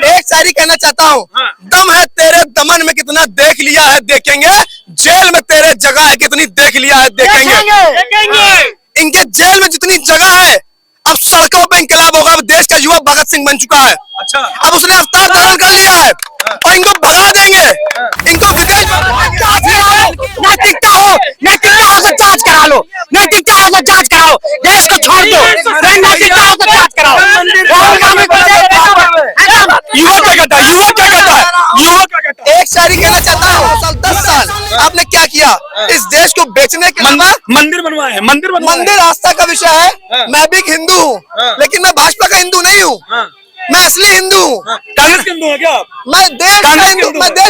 एक शायरी कहना चाहता हूँ, दम है तेरे दमन में कितना देख लिया है देखेंगे, जेल में तेरे जगह है कितनी देख लिया है देखेंगे। इनके जेल में जितनी जगह है, अब सड़कों पे इंकलाब होगा। अब देश का युवा भगत सिंह बन चुका है। अच्छा, अब उसने अवतार धारण कर लिया है और इनको भगा देंगे। इनको विदेश नैतिकता हो तो जांच करा लो, नैतिकता हो तो जांच कराओ, देश को छोड़ दो। नैतिकता हो तो जांच कराओ। युवा क्या कहता है? युवा क्या कहता है? युवा क्या कहता है? एक शायरी कहना चाहता हूँ, 10 साल आपने क्या किया इस देश को बेचने के अलावा? मंदिर बनवाए, मंदिर आस्था का विषय है। मैं भी हिंदू हूँ, लेकिन मैं भाजपा का हिंदू नहीं हूँ। मैं असली हिंदू हूँ। कांग्रेस के हिंदू है क्या आप? मैं देश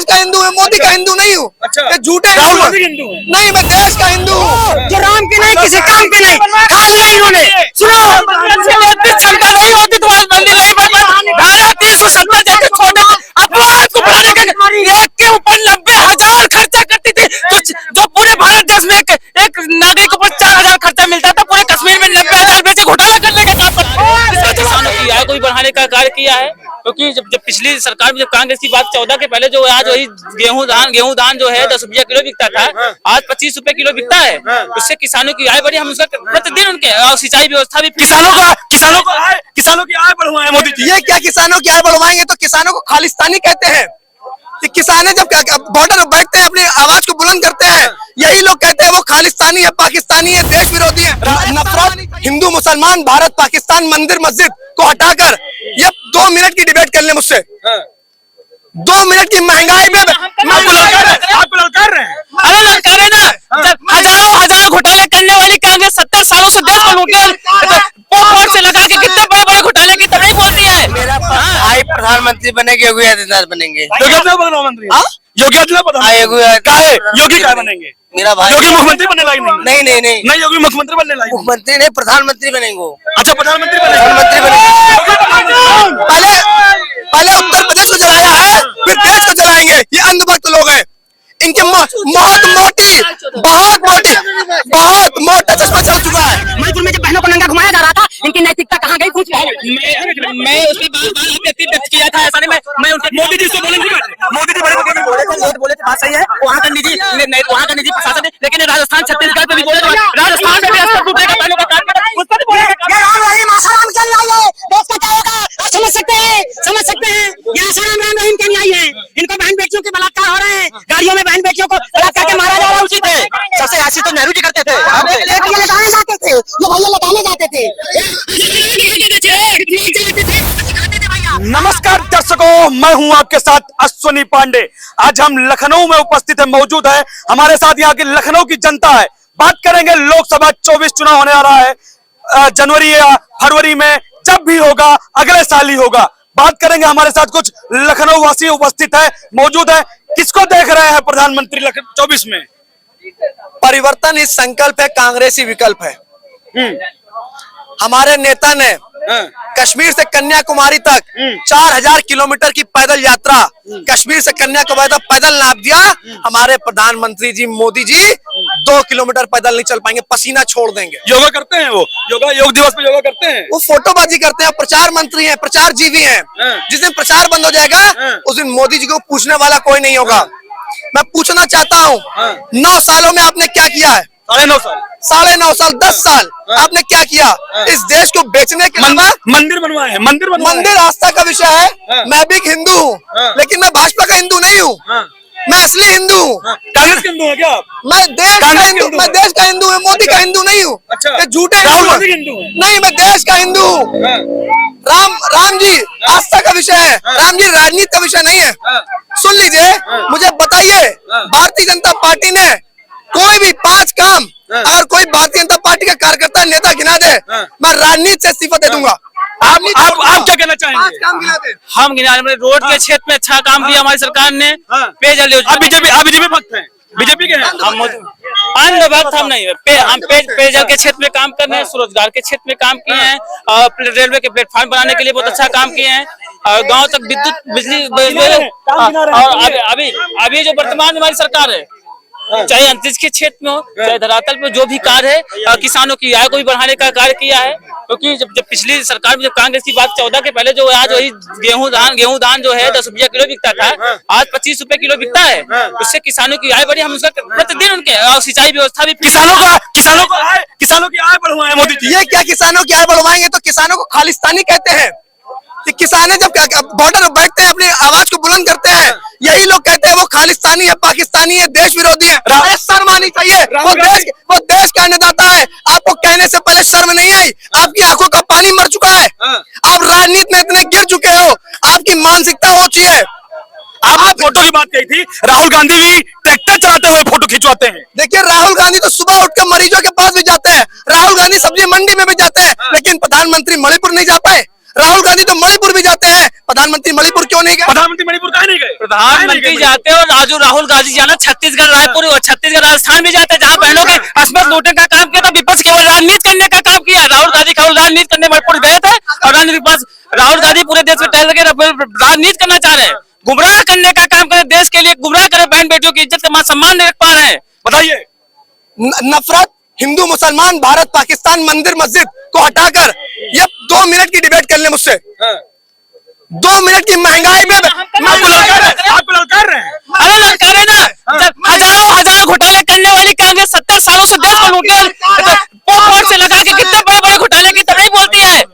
का हिंदू हूँ, मोदी का हिंदू नहीं हूँ। अच्छा, झूठे हिंदू नहीं, मैं देश का हिंदू हूँ जो राम की नहीं, किसी काम की नहीं, खा लिया इन्होंने। सुनो, क्षमता नहीं होती तो मंदिर नहीं बनता। धारा 370 जैसे छोटे अपराध को बढ़ाने के एक के ऊपर 90,000 खर्चा करती थी, जो पूरे भारत देश में एक नागरिक को 4,000 खर्चा मिलता था, पूरे कश्मीर में 90,000 रुपए से घोटाला करने का काम करता। किसानों की आय को भी बढ़ाने का कार्य किया है, क्योंकि जब पिछली सरकार में जब कांग्रेस की बात 14 के पहले जो आज वही गेहूं धान जो है 10 रुपया किलो बिकता था, आज 25 रुपए किलो बिकता है। उससे किसानों की आय बढ़ी। हम उसका प्रतिदिन उनके सिंचाई व्यवस्था भी किसानों की आय बढ़वाए मोदी जी। ये क्या किसानों की आय बढ़वाएंगे? तो किसानों को खालिस्तानी कहते हैं। किसान जब बॉर्डर में बैठते हैं, अपनी आवाज को बुलंद करते हैं, यही लोग कहते हैं वो खालिस्तानी है, पाकिस्तानी है, देश विरोधी है। नफरत हिंदू मुसलमान भारत पाकिस्तान मंदिर मस्जिद को हटाकर ये 2 मिनट की डिबेट कर ले मुझसे। 2 मिनट की महंगाई पे आपको ललकार रहे हैं। अरे ललकारे ना, हजारों घोटाले करने वाली कांग्रेस 70 सालों से देश को लूटे से लगा के कितने बड़े बड़े घोटाले की तरह बोलती है। मेरा भाई प्रधानमंत्री बनेंगे, योगी आदित्यनाथ बनेंगे। योगी आदित्यनाथ योगी क्या बनेंगे? मेरा भाई योगी मुख्यमंत्री बनने लायक नहीं योगी मुख्यमंत्री बनने लायक, मुख्यमंत्री नहीं प्रधानमंत्री बनेंगे। अच्छा, प्रधानमंत्री बनेंगे। पहले उत्तर प्रदेश को जलाया है, फिर देश को जलाएंगे। ये अंधभक्त लोग हैं। इनके बहुत मोटा चश्मा चल चुका है। मणिपुर में जब बहनों को नंगा घुमाया जा रहा था, इनकी नैतिकता कहाँ गई? पूछ मैं उसके व्यक्त किया था। ऐसा नहीं, मैं उनके मोदी जी से बोले बात सही है। वहाँ का निजी प्रशासन है, लेकिन राजस्थान छत्तीसगढ़ पे भी बोले, राजस्थान में भी समझ सकते हैं। यहाँ आसाराम राम रहीम के न्याय है। इनको बहन बेटियों के बलात्कार हो रहे हैं, गाड़ियों में बहन बेटियों को बलात्कार के मारा जा रहा है। उचित है? सबसे ऐसी तो नेहरू जी करते थे, लगाने जाते थे, ये भैया लगाने जाते थे। नमस्कार दर्शकों, मैं हूं आपके साथ अश्विनी पांडे। आज हम लखनऊ में उपस्थित है, मौजूद है। हमारे साथ यहाँ की लखनऊ की जनता है। बात करेंगे लोकसभा 24 चुनाव होने आ रहा है, जनवरी या फरवरी में, जब भी होगा अगले साल ही होगा। बात करेंगे, हमारे साथ कुछ लखनऊ वासी उपस्थित है, मौजूद है। किसको देख रहे हैं प्रधानमंत्री 24 में? परिवर्तन इस संकल्प है, कांग्रेसी विकल्प है। हमारे नेता ने कश्मीर से कन्याकुमारी तक 4000 किलोमीटर की पैदल यात्रा, कश्मीर से कन्याकुमारी तक पैदल नाप दिया। हमारे प्रधानमंत्री जी मोदी जी 2 किलोमीटर पैदल नहीं चल पाएंगे, पसीना छोड़ देंगे। योगा करते हैं वो, योग दिवस पे योगा करते हैं। वो फोटोबाजी करते हैं, प्रचार मंत्री हैं, प्रचार जीवी हैं। जिस दिन प्रचार बंद हो जाएगा, उस दिन मोदी जी को पूछने वाला कोई नहीं होगा। मैं पूछना चाहता हूँ, 9 सालों में आपने क्या किया है? 9.5 साल 10 साल आपने क्या किया इस देश को बेचने के अलावा? मंदिर बनवाए, मंदिर आस्था का विषय है। मैं भी हिंदू हूँ, लेकिन मैं भाजपा का हिंदू नहीं हूँ। मैं असली हिंदू हूँ। कांग्रेस के हिंदू है क्या आप? मैं देश का हिंदू हूँ, मोदी का हिंदू नहीं हूँ। अच्छा, झूठे हिंदू नहीं, मैं देश का हिंदू हूँ। राम जी आस्था का विषय है, राम जी राजनीति का विषय नहीं है। सुन लीजिए, मुझे बताइए, भारतीय जनता पार्टी ने कोई भी 5 काम, अगर कोई भारतीय जनता पार्टी का कार्यकर्ता नेता गिना दे, मैं राजनीति से इस्तीफा दे दूंगा। आप क्या कहना चाहेंगे? 5 काम गिना दे। हम गिना, रोड के क्षेत्र में अच्छा काम किया हमारी सरकार ने। पेयजल योजना, बीजेपी भक्त हैं, बीजेपी के हैं हम भक्त हम नहीं। हम पेयजल के क्षेत्र में काम कर रहे हैं, स्वरोजगार के क्षेत्र में काम किए हैं, रेलवे के प्लेटफॉर्म बनाने के लिए बहुत अच्छा काम किए हैं, गाँव तक विद्युत बिजली। और अभी जो वर्तमान हमारी सरकार है, चाहे अंतरिक्ष के क्षेत्र में हो, चाहे धरातल पे जो भी कार्य है, किसानों की आय को भी बढ़ाने का कार्य किया है। क्योंकि जब पिछली सरकार में जब कांग्रेस की बात 14 के पहले जो आज वही गेहूं धान जो है 10 रुपया किलो बिकता था, आज 25 रुपए किलो बिकता है। उससे किसानों की आय बढ़ी, हम उसका प्रतिदिन उनके सिंचाई व्यवस्था भी किसानों की आय बढ़वाए मोदी जी। ये क्या किसानों की आय बढ़वाएंगे? तो किसानों को खालिस्तानी कहते हैं। कि किसान जब बॉर्डर में बैठते हैं अपनी आवाज को बुलंद करते हैं, यही लोग कहते हैं वो खालिस्तानी है, पाकिस्तानी है, देश विरोधी है। शर्म आनी चाहिए। वो देश का अन्नदाता है। आपको कहने से पहले शर्म नहीं आई? आपकी आंखों का पानी मर चुका है। आप राजनीति में इतने गिर चुके हो, आपकी मानसिकता ऊंची है। आपने फोटो की बात कही थी, राहुल गांधी भी ट्रैक्टर चलाते हुए फोटो खिंचवाते हैं। देखिए, राहुल गांधी तो सुबह उठकर मरीजों के पास भी जाते हैं, राहुल गांधी सब्जी मंडी में भी जाते हैं, लेकिन प्रधानमंत्री मणिपुर नहीं जा पाए। राहुल गांधी तो मणिपुर भी जाते हैं, प्रधानमंत्री मणिपुर क्यों नहीं गए? प्रधानमंत्री मणिपुर कहाँ नहीं गए? प्रधानमंत्री जाते हैं और राहुल गांधी जाना छत्तीसगढ़, रायपुर और छत्तीसगढ़, राजस्थान भी जाते हैं, जहाँ बहनों के अस्मत लूटने का काम किया था। विपक्ष केवल राजनीति करने का काम किया। राहुल गांधी केवल राजनीति करने मणिपुर गए थे और राहुल गांधी पूरे देश में टहल के राजनीति करना चाह रहे हैं, गुमराह करने का काम करे, देश के लिए गुमराह करे, बहन बेटियों की इज्जत का मान सम्मान नहीं रख पा रहे हैं। बताइए, नफरत हिंदू मुसलमान भारत पाकिस्तान मंदिर मस्जिद को हटाकर ये 2 मिनट की डिबेट कर ले मुझसे। 2 मिनट की महंगाई में आप ललकार रहे हैं। अरे ललकारे ना, हजारों घोटाले करने वाली कांग्रेस 70 सालों से देश को लूटे पोट से लगा के कितने बड़े बड़े घोटाले की तरह बोलती है।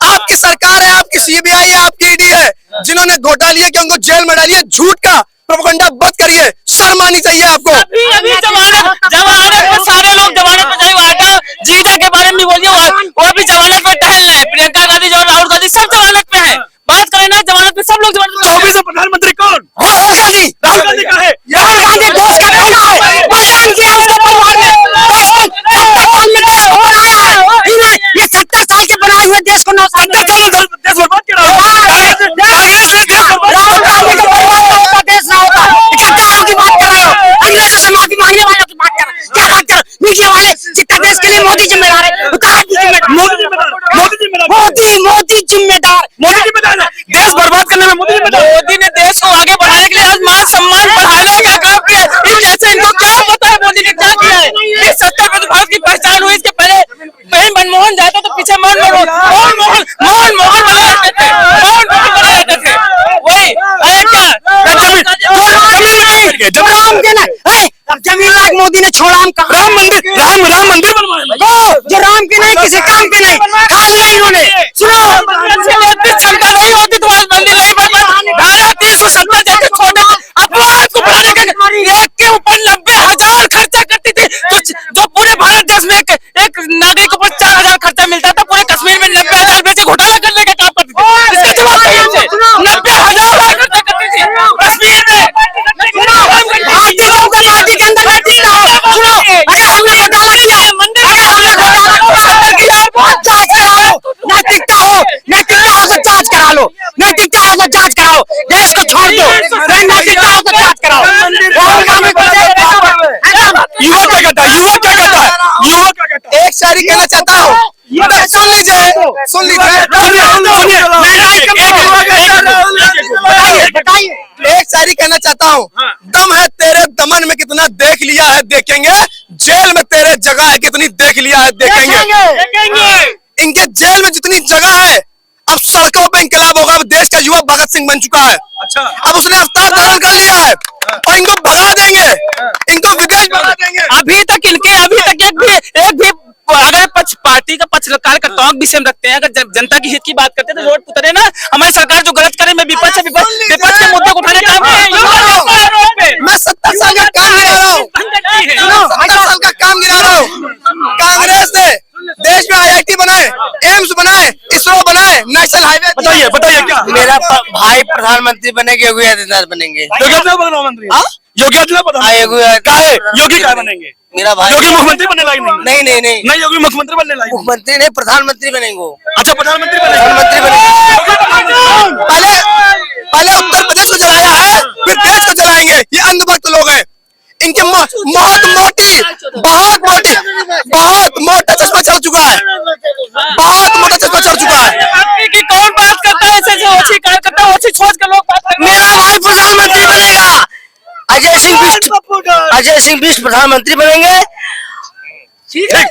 आपकी सरकार है, आपकी सीबीआई है, आपकी ईडी है, जिन्होंने घोटाले किया उनको जेल में डालिए। झूठ का प्रोपेगेंडा बंद करिए, शर्म आनी चाहिए आपको। अभी जमानत पे सारे लोग जमानत पे जाए। आटा जीजा के बारे में बोलिए, वो भी जमानत पे टहल रहे हैं। प्रियंका गांधी और राहुल गांधी सब जमानत पे है। बात करें ना जमानत पे, सब लोग जमानत पे। ऑफिस में प्रधानमंत्री कौन? राहुल गांधी। राहुल गांधी का है। राहुल गांधी देश का बेटा है, बलिदान किया उसके परिवार ने। ये 70 साल के बनाए हुए देश को 9 साल देश बर्बाद कर रहा राहुल गांधी का परिवार का देश ना होता। गद्दारों की बात कर रहे हो, अंग्रेजों से माफी मांगने वालों की बात कर रहे हो। क्या बात कर मीडिया वाले? जितना देश के लिए मोदी जिम्मेदार है, मोदी जिम्मेदार देश बर्बाद करने में मोदी जिम्मेदार। मोदी ने देश को आगे बढ़ाने के लिए आज मान सम्मान बढ़ाने का काम किया। जैसे इनको क्या पता है मोदी ने क्या किया है? इस 70 में भारत की पहचान हुई। इसके पहले बहन मनमोहन जाता तो पीछे मोहन बने रहते थे। वही अरे क्या जमीन लाख मोदी ने छोड़ा। हम राम मंदिर बनवाए जो राम के नहीं, किसी काम के नहीं, खा लिया इन्होंने। क्षमता नहीं होती तो आज मंदिर नहीं बनता। धारा 370 जैसे छोटे अपराध को बढ़ाने के एक के ऊपर 90,000 खर्चा करती थी। जो पूरे भारत देश में एक नागरिक को 4,000 खर्चा मिलता था, पूरे कश्मीर में 90,000 रुपए से घोटाला करने का काम करती थी। इसका जवाब चाहिए हमसे। 90,000 खर्चा करती थी कश्मीर में। भारतीय जनता पार्टी के अंदर बैठी ना सुनो, अगर हमने घोटाला किया है, जांच करा लो। नैतिकता हो तो जांच करा लो। नैतिकता हो तो जांच कराओ। देश को छोड़ दो। नैतिकता हो तो जांच कराओ। राहुल गांधी युवा क्या कहता है? एक शायरी कहना चाहता हूँ, सुन लीजिए। एक शायरी कहना चाहता हूँ, दम है तेरे दमन में कितना देख लिया है देखेंगे, जेल में तेरे जगह है कितनी देख लिया है देखेंगे। इनके जेल में जितनी जगह है, अब सड़कों पे इंकलाब होगा। अब देश का युवा भगत सिंह बन चुका है। अच्छा, अब उसने अवतार धारण कर लिया है और इनको भगा देंगे, इनको विदेश भगा देंगे। अभी तक एक भी अगर पार्टी का कार्यकर्ताओं के विषय में रखते हैं, अगर जनता की हित की बात करते हैं तो वोट उतरे ना। हमारी सरकार जो गलत करे, मैं विपक्ष के मुद्दे को उठाने का मैं 70 साल का काम गिरा रहा हूँ। 70 साल का काम गिरा रहा हूँ। कांग्रेस ने देश में IIT बनाए, एम्स बनाए, इसरो बनाए, नेशनल हाईवे। बताइए क्या? मेरा भाई प्रधानमंत्री बनेंगे, योगी आदित्यनाथ बनेंगे। योगी क्या बनेंगे? मेरा भाई योगी मुख्यमंत्री बनने लायक नहीं योगी मुख्यमंत्री बनने लायक। मुख्यमंत्री नहीं, प्रधानमंत्री बनेंगे। अच्छा, प्रधानमंत्री पहले उत्तर प्रदेश को जलाया है, फिर देश को जलाएंगे। ये अंधभक्त लोग हैं। इनके बहुत मोटा चश्मा चढ़ चुका है। कौन बात करता है ऐसे? सोच के लोग बात करते हैं। मेरा भाई प्रधानमंत्री बनेगा। अजय सिंह बिष्ट प्रधानमंत्री बनेंगे। ठीक है।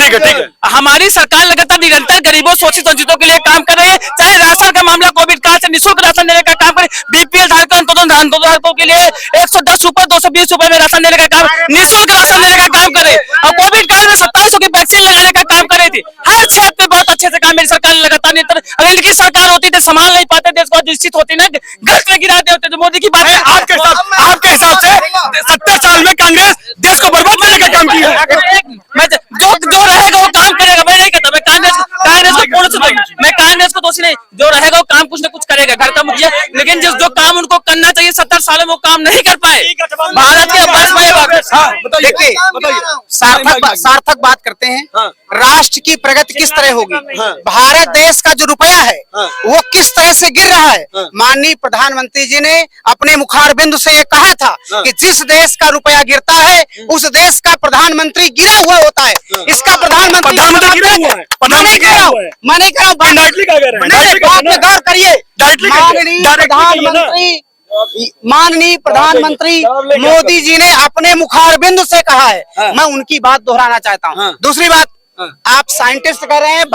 ठीक है, ठीक है। हमारी सरकार लगातार निरंतर गरीबों शोषित वंचितों के लिए काम कर रही है। चाहे राशन का मामला, कोविड काल से निःशुल्क राशन देने का काम करे, बीपीएल धारकों, अंत्योदय धारकों के लिए 110 रुपए 220 रुपए में राशन देने का काम, निःशुल्क राशन देने का काम करे। और कोविड काल में 2700 की वैक्सीन लगाने का काम कर रही थी। हर क्षेत्र में बहुत अच्छे से काम मेरी सरकार ने लगातार निरंतर। अगर इनकी सरकार होती तो संभाल नहीं पाते देश को, निश्चित होती ना घर में गिराते होते। तो मोदी की बात है। आपके हिसाब से 70 साल में कांग्रेस देश को बर्बाद करने का काम किया है। जो रहेगा वो काम करेगा। मैं नहीं कहता मैं कांग्रेस को पूर्ण से मैं कांग्रेस को दोषी नहीं, जो रहेगा वो काम कुछ न कुछ करेगा घर का मुखिया। लेकिन जो काम उनको करना चाहिए 70 सालों में वो काम नहीं कर पाए। भारत के देखिए, सार्थक बात करते हैं। राष्ट्र की प्रगति किस तरह होगी, भारत देश का जो रुपया है वो किस तरह से गिर रहा है। माननीय प्रधानमंत्री जी ने अपने मुखारबिंद से ये कहा था कि जिस देश का रुपया गिरता है उस देश का प्रधानमंत्री गिरा हुआ होता है। इसका प्रधानमंत्री गिरा हुआ है। मैं नहीं कह रहा हूँ, बात में गौर करिए। माननीय प्रधानमंत्री मोदी जी ने अपने मुखारबिंद से कहा है, मैं उनकी बात दोहराना चाहता हूँ। दूसरी बात, आप साइंटिस्ट कह रहे हैं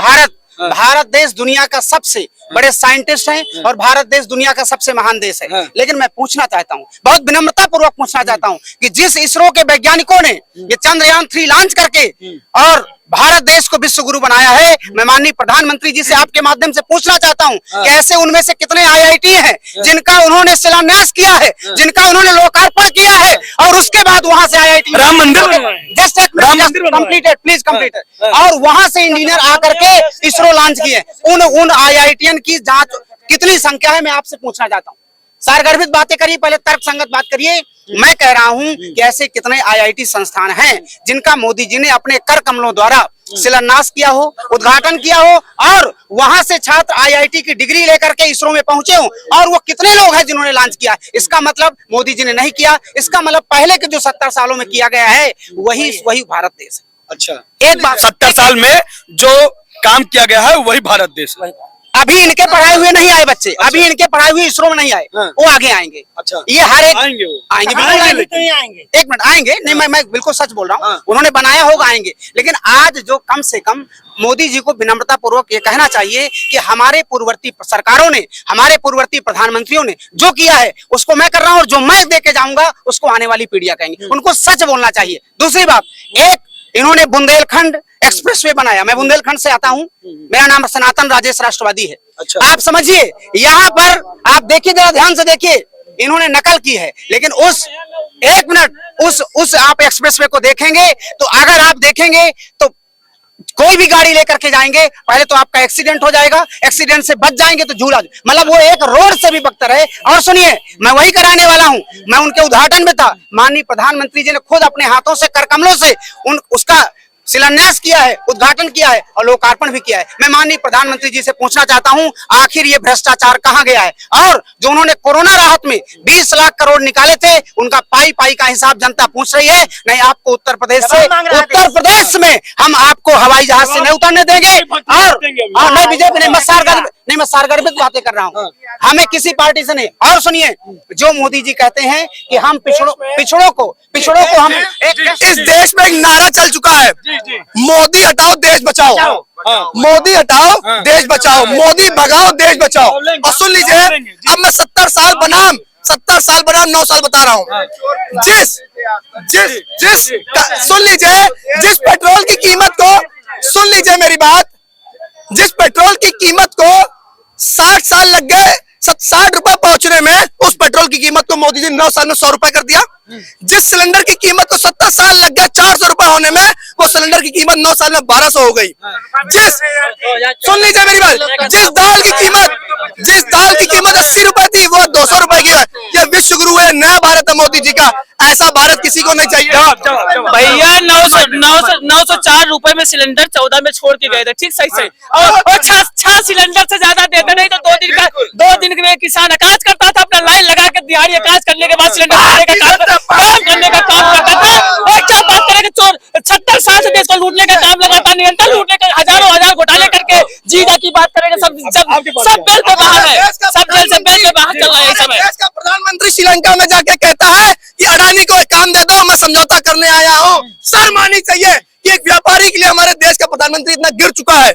भारत देश दुनिया का सबसे बड़े साइंटिस्ट हैं और भारत देश दुनिया का सबसे महान देश है। लेकिन मैं पूछना चाहता हूँ, बहुत विनम्रता पूर्वक पूछना चाहता हूँ कि जिस इसरो के वैज्ञानिकों ने ये चंद्रयान 3 लॉन्च करके और भारत देश को विश्व गुरु बनाया है, मैं माननीय प्रधानमंत्री जी से आपके माध्यम से पूछना चाहता हूँ कि ऐसे उनमें से कितने IIT हैं जिनका उन्होंने शिलान्यास किया है, जिनका उन्होंने लोकार्पण किया है और उसके बाद वहां से IIT राम मंदिर कंप्लीटेड, प्लीज कंप्लीटेड, और वहां से इंजीनियर आकर के इसरो लॉन्च किए। उन IITian की जांच कितनी संख्या है मैं आपसे पूछना चाहता हूँ। सारगर्भित बातें करिए, पहले तर्कसंगत बात करिए। मैं कह रहा हूं कि ऐसे कितने IIT संस्थान हैं जिनका मोदी जी ने अपने कर कमलों द्वारा शिलान्यास किया हो, उद्घाटन किया हो और वहां से छात्र IIT की डिग्री लेकर के इसरो में पहुंचे हो, और वो कितने लोग हैं जिन्होंने लॉन्च किया। इसका मतलब मोदी जी ने नहीं किया, इसका मतलब पहले के जो 70 सालों में किया गया है वही भारत देश है। अच्छा, एक बात, 70 साल में जो काम किया गया है वही भारत देश है। अभी इनके पढ़ाए हुए नहीं आए बच्चे, अभी इनके पढ़ाए हुए इसरो में नहीं आए, वो आगे आएंगे। अच्छा, ये हर एक आएंगे, वो आएंगे, बिल्कुल आएंगे। एक मिनट, आएंगे नहीं, मैं बिल्कुल सच बोल रहा हूँ। उन्होंने बनाया होगा, आएंगे। लेकिन आज जो कम से कम मोदी जी को विनम्रता पूर्वक ये कहना चाहिए कि हमारे पूर्ववर्ती सरकारों ने, हमारे पूर्ववर्ती प्रधानमंत्रियों ने जो किया है उसको मैं कर रहा हूँ और जो मैं देके जाऊंगा उसको आने वाली पीढ़ियां कहेंगी। उनको सच बोलना चाहिए। दूसरी बात, एक इन्होंने बुंदेलखंड एक्सप्रेसवे बनाया। मैं बुंदेलखंड से आता हूँ, मेरा नाम सनातन राजेश राष्ट्रवादी है। अच्छा। आप समझिए, यहाँ पर आप देखिए, जरा ध्यान से देखिए, इन्होंने नकल की है। लेकिन एक मिनट उस आप एक्सप्रेसवे को देखेंगे तो अगर आप देखेंगे तो कोई भी गाड़ी लेकर के जाएंगे, पहले तो आपका एक्सीडेंट हो जाएगा, एक्सीडेंट से बच जाएंगे तो झूला, मतलब वो एक रोड से भी बदतर है। और सुनिए, मैं वही कराने वाला हूं, मैं उनके उद्घाटन में था। माननीय प्रधानमंत्री जी ने खुद अपने हाथों से कर कमलों से उसका शिलान्यास किया है, उद्घाटन किया है और लोकार्पण भी किया है। मैं माननीय प्रधानमंत्री जी से पूछना चाहता हूं, आखिर ये भ्रष्टाचार कहां गया है? और जो उन्होंने कोरोना राहत में 20 लाख करोड़ निकाले थे, उनका पाई का हिसाब जनता पूछ रही है। नहीं, आपको उत्तर प्रदेश में हम आपको हवाई जहाज से नहीं उतरने देंगे। और मैं बीजेपी नहीं, मैं सारगर्भित बातें कर रहा हूँ, हमें किसी पार्टी से नहीं। और सुनिए, जो मोदी जी कहते हैं कि हम पिछड़ों को हम इस देश में एक नारा चल चुका है, मोदी हटाओ देश बचाओ, मोदी हटाओ देश बचाओ, मोदी भगाओ देश बचाओ। और सुन लीजिए, अब मैं 70 साल बनाम 9 साल बता रहा हूँ। सुन लीजिए, जिस पेट्रोल की कीमत को, सुन लीजिए मेरी बात, जिस पेट्रोल की कीमत को 60 साल लग गए 60 रुपए पहुंचने में, उस पेट्रोल की कीमत को मोदी जी ने 9 साल में 100 रुपए कर दिया। जिस सिलेंडर की कीमत को 70 साल लग गया 400 रुपए होने में, वो सिलेंडर की कीमत 9 साल में 1200 हो गई। सुन लीजिए मेरी बात, जिस दाल की कीमत 80 रुपए थी वो 200 रुपए की है। ये विश्व गुरु है, नया भारत है मोदी जी का। ऐसा भारत किसी को नहीं चाहिए। भैया 904 रुपए में सिलेंडर 14 में छोड़ के गए थे, ठीक सही से। और 6 सिलेंडर से ज्यादा देते नहीं तो 2 दिन में किसान अकाज करता था, अपना लाइन लगा के दिहाड़ी अकाज करने के बाद सिलेंडर काम करने का काम करता था। और क्या बात करें, 70 साल से देश को लूटने का काम लगातार निरंतर लूटने का हजार घोटाले करके जीदा की बात करेंगे। सब बेल पे बाहर है, सब जेल से बेल पे बाहर चल रहा है इस समय। देश का प्रधानमंत्री श्रीलंका में जाके कहता है कि अडानी को एक काम दे दो, मैं समझौता करने आया हूँ। शर्म आनी चाहिए कि एक व्यापारी के लिए हमारे देश का प्रधानमंत्री इतना गिर चुका है।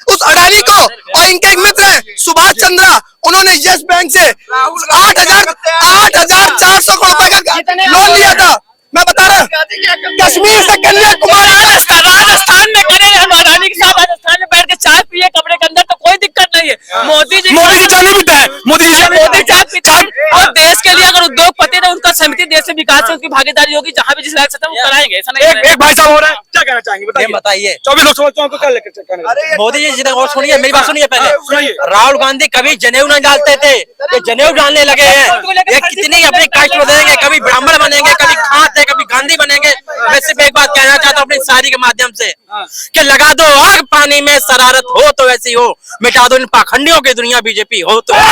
उस अडानी को और इनके एक मित्र हैं सुभाष चंद्रा, उन्होंने यस बैंक से 8,400 करोड़ रुपए का लोन लिया था। मैं बता रहा हूँ कश्मीर से कन्याकुमारी राजस्थान में करे हम अडानी के साथ राजस्थान में बैठ के चाय पिए कमरे के अंदर तो कोई दिक्कत नहीं है। मोदी जी चाय नहीं पीता है, मोदी जी चाय पीता है और देश के लिए अगर उद्योगपति ने उनका समिति देश से विकास से उनकी भागीदारी होगी, जहाँ भी जिस लायक सकता है वो कराएंगे। ऐसा नहीं एक भाई साहब हो रहा है, क्या कहना चाहेंगे बताइए 24 लोकसभा चुनाव को क्या लेकर कहना चाहेंगे? मोदी जी जिन्हें और सुनिए, मेरी बात सुनिए पहले। सुनिए। राहुल गांधी कभी जनेऊ नहीं डालते थे, ये जनेऊ डालने लगे हैं। ये कितनी अपनी कास्ट बदलेंगे, कभी ब्राह्मण बनेंगे, कभी खात है, कभी गांधी बनेंगे। मैं सिर्फ एक बात कहना चाहता हूँ अपनी शायरी के माध्यम से कि लगा दो आग पानी में, शरारत हो तो ऐसी हो, मिटा दो इन पाखंडियों की दुनिया, बीजेपी हो तो। क्या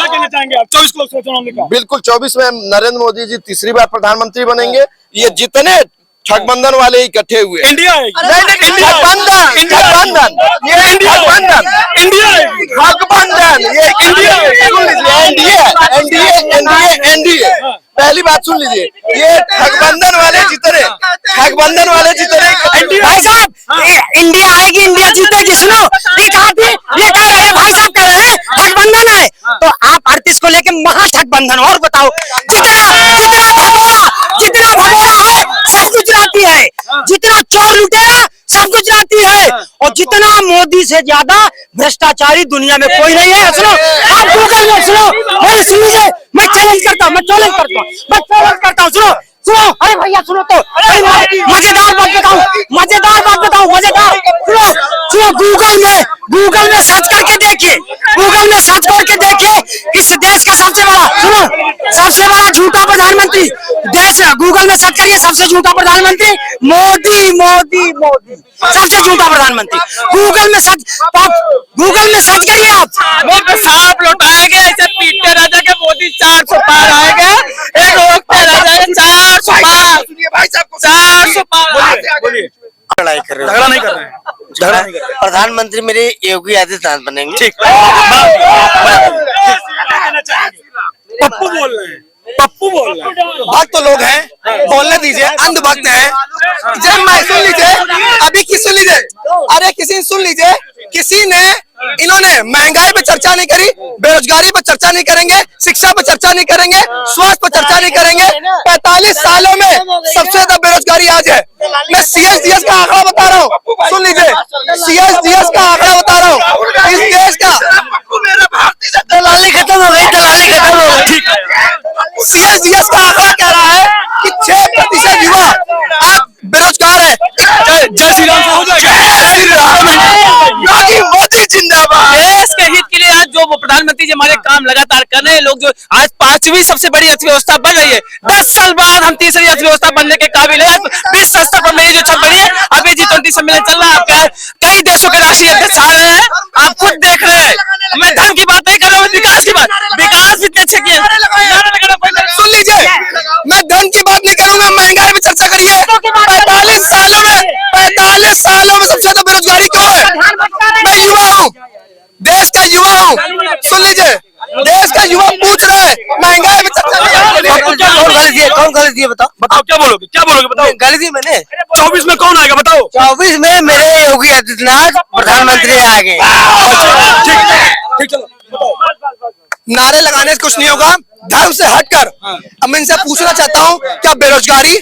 कहना चाहेंगे आप 24 लोकसभा चुनाव में? बिल्कुल 24 में नरेंद्र मोदी जी तीसरी बार प्रधानमंत्री बनेंगे। ये जितने ठगबंधन वाले इकट्ठे हुए इंडिया आएगी। ठगबंधन ये ठगबंधन ये एनडीए पहली बात सुन लीजिए, ये ठगबंधन वाले जितने भाई साहब इंडिया आएगी, इंडिया जीतेगी। सुनो ये कह रहे हैं भाई साहब, कह रहे हैं ठगबंधन है, तो आप 38 को लेके महाठगबंधन। और बताओ जितना भगोड़ा है सब गुजराती है, जितना चोर लुटेरा सब गुजराती है, और जितना मोदी से ज्यादा भ्रष्टाचारी दुनिया में कोई नहीं है। सुनो आप गूगल में सुनो, सुन लीजिए, मैं चैलेंज करता हूँ, सुनो अरे भैया सुनो तो, मजेदार बात बताऊं, सुनो गूगल में सर्च करके देखिए, इस देश का सबसे बड़ा झूठा प्रधानमंत्री गूगल में सर्च करिए, सबसे झूठा प्रधानमंत्री मोदी, सबसे झूठा प्रधानमंत्री। गूगल में सर्च करिए आप। मोदी सांप लौटाएंगे ऐसे पीटते रह जाएंगे, मोदी 400 पार आएगा, एक रोकते रह जाएंगे 400 पार। बोलिए। लड़ाई कर रहे झगड़ा नहीं कर रहे हैं, प्रधानमंत्री मेरे योगी आदित्यनाथ बनेंगे। ठीक। पप्पू बोल रहे हैं, भक्त तो लोग हैं, बोलने दीजिए, अंधभक्त हैं। जब मैं सुन लीजिए, अभी सुन लीजिए, अरे किसी ने सुन लीजिए, इन्होंने महंगाई पे चर्चा नहीं करी, बेरोजगारी पे चर्चा नहीं करेंगे, शिक्षा पे चर्चा नहीं करेंगे, स्वास्थ्य पे चर्चा नहीं करेंगे। 45 सालों में सबसे ज्यादा बेरोजगारी आज है। मैं CSDS का आंकड़ा बता रहा हूँ, सुन लीजिए, CSDS का आंकड़ा बता रहा हूँ, इस देश का दलाली खत्म हो गई। CSDS का आंकड़ा कह रहा है कि 6% युवा आप बेरोजगार है। जय श्री राम से हो जाएगा। योगी मोदी जिंदाबाद। देश के हित के लिए आज जो प्रधानमंत्री जी हमारे काम लगातार कर रहे हैं, लोग जो आज 5वीं सबसे बड़ी अर्थव्यवस्था बन रही है, 10 साल बाद हम तीसरी अर्थव्यवस्था बनने के काबिल है। विश्व स्तर पर मेरी जो छप रही है, अभी G20 सम्मेलन चल रहा है, आपका कई देशों के राष्ट्रीय अध्यक्ष आ रहे हैं, आप खुद देख रहे हैं। मैं धन की बात नहीं कर रहा हूँ, विकास की बात, विकास इतने अच्छे किए। सुन लीजिए, मैं धन की बात नहीं करूंगा, महंगाई पे चर्चा करिए। 45 सालों में सबसे ज्यादा बेरोजगारी क्यों है? मैं युवा हूँ, देश का युवा हूँ, सुन लीजिए, देश का युवा पूछ रहा है महंगाई पे चर्चा कौन गलत दिए बताओ क्या बोलोगे बताओ। गलत ही मैंने 24 में कौन आएगा बताओ? 24 में मेरे योगी आदित्यनाथ प्रधानमंत्री आएंगे। ठीक चलो बताओ। नारे लगाने से कुछ नहीं होगा, धर्म से हटकर अब मैं इनसे पूछना चाहता हूँ, क्या बेरोजगारी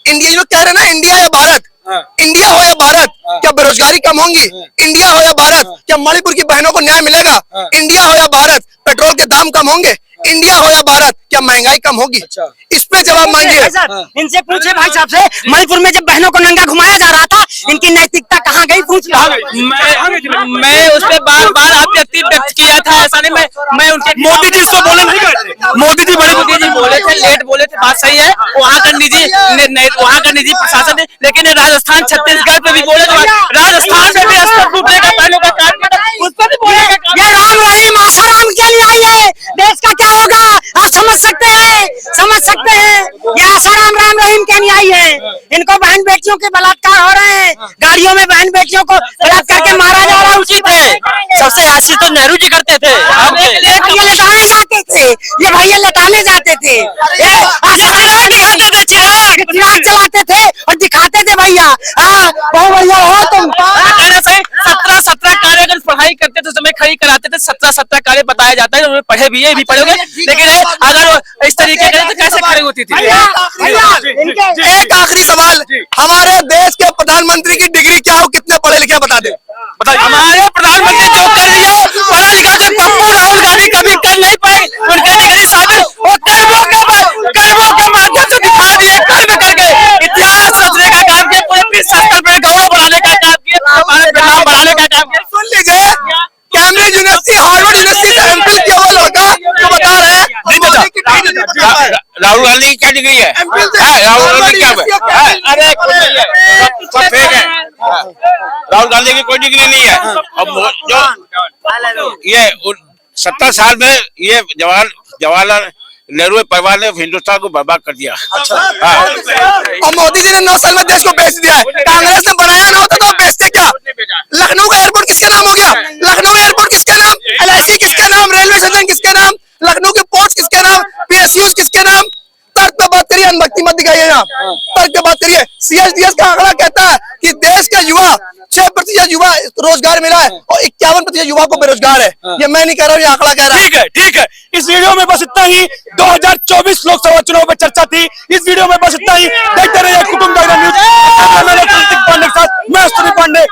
इंडिया, जो कह रहे ना इंडिया या भारत, इंडिया हो या भारत, क्या बेरोजगारी कम होंगी? इंडिया हो या भारत, क्या मणिपुर की बहनों को न्याय मिलेगा? इंडिया हो या भारत, पेट्रोल के दाम कम होंगे? इंडिया हो या भारत, क्या महंगाई कम होगी? इस पे जवाब मांगिए। इनसे पूछे भाई साहब से, मणिपुर में जब बहनों को नंगा घुमाया जा रहा था, इनकी नैतिकता कहाँ गई? पूछ लो। मैं उस पर बार आपत्ति व्यक्त किया था, ऐसा नहीं मैं उनके मोदी जी उसको बोले नहीं करते। मोदी जी बोले थे, लेट बोले थे, बात सही है, वहाँ का निजी प्रशासन है, लेकिन राजस्थान छत्तीसगढ़ पे भी बोले थे, राजस्थान में भी अस्तर टूटने का बहनों का काट उस पर भी बोलेगा। ये राम रहीम आसाराम के लिए आई है, देश का क्या होगा आप समझ सकते हैं, ये आसाराम राम रहीम के लिए आई है। इनको बहन बेटियों के बलात्कार हो रहे हैं, गाड़ियों में बहन बेटियों को बलात्कार के मारा जा रहा है। उचित है, सबसे आशीष तो नेहरू जी करते थे, ये भैया लटाने जाते थे, चिराग चलाते थे और दिखा बढ़िया। हाँ, बहुत बढ़िया हो तुम। कहना सही 17 कार्य अगर पढ़ाई करते तो समय खड़ी कराते थे 17 कार्य बताया जाता है उन्होंने पढ़े भी है भी पढ़ोगे लेकिन अगर इस तरीके के तो कैसे खड़ी होती थी। एक आखिरी सवाल, हमारे देश के प्रधानमंत्री की डिग्री क्या हो, कितने पढ़े लिखे हैं, बता दे। हमारे प्रधानमंत्री जो कर रही है पढ़ा लिखा तो पप्पू राहुल गांधी कभी कर नहीं पाए उनका डिग्री साबित वो कर्मों के माध्यम से दिखा दिए कर्म करके इतिहास रचने का काम किया पूरे विश्व स्तर पर गवाह बनाने का काम किया भारत का नाम बढ़ाने का काम किया। सुन लीजिए, कैम्ब्रिज यूनिवर्सिटी, हार्वर्ड यूनिवर्सिटी से एमफिल किया हुआ लड़का जो बता रहे हैं राहुल गांधी की क्या डिग्री है? राहुल गांधी क्या है? अरे सब फेक है। राहुल गांधी की कोई डिग्री नहीं है। अब जो ये 70 साल में ये जवाहरलाल नेहरू परिवार ने हिंदुस्तान को बर्बाद कर दिया। और मोदी जी ने 9 साल में देश को बेच दिया है। कांग्रेस ने बनाया ना होता तो बेचते क्या? लखनऊ का एयरपोर्ट किसके नाम हो गया? लखनऊ एयरपोर्ट किसके नाम? LIC किसके नाम? रेलवे स्टेशन किसके नाम? लखनऊ के पोर्ट्स किसके नाम? PSUs किसके नाम? तर्क पे बात करिए, अनभक्ति मत दिखाइए यहाँ। तर्क पे बात करिए। CSDS का आंकड़ा कहता है कि देश के युवा 6% युवा रोजगार मिला है और 51% युवा को बेरोजगार है। ये मैं नहीं कह रहा हूँ, ये आंकड़ा कह रहा है। ठीक है। इस वीडियो में बस इतना ही। 2024 लोकसभा चुनाव में चर्चा थी। इस वीडियो में बस इतना ही। देखते रहिए कुटुंब न्यूज। मैं अश्विनी पांडे।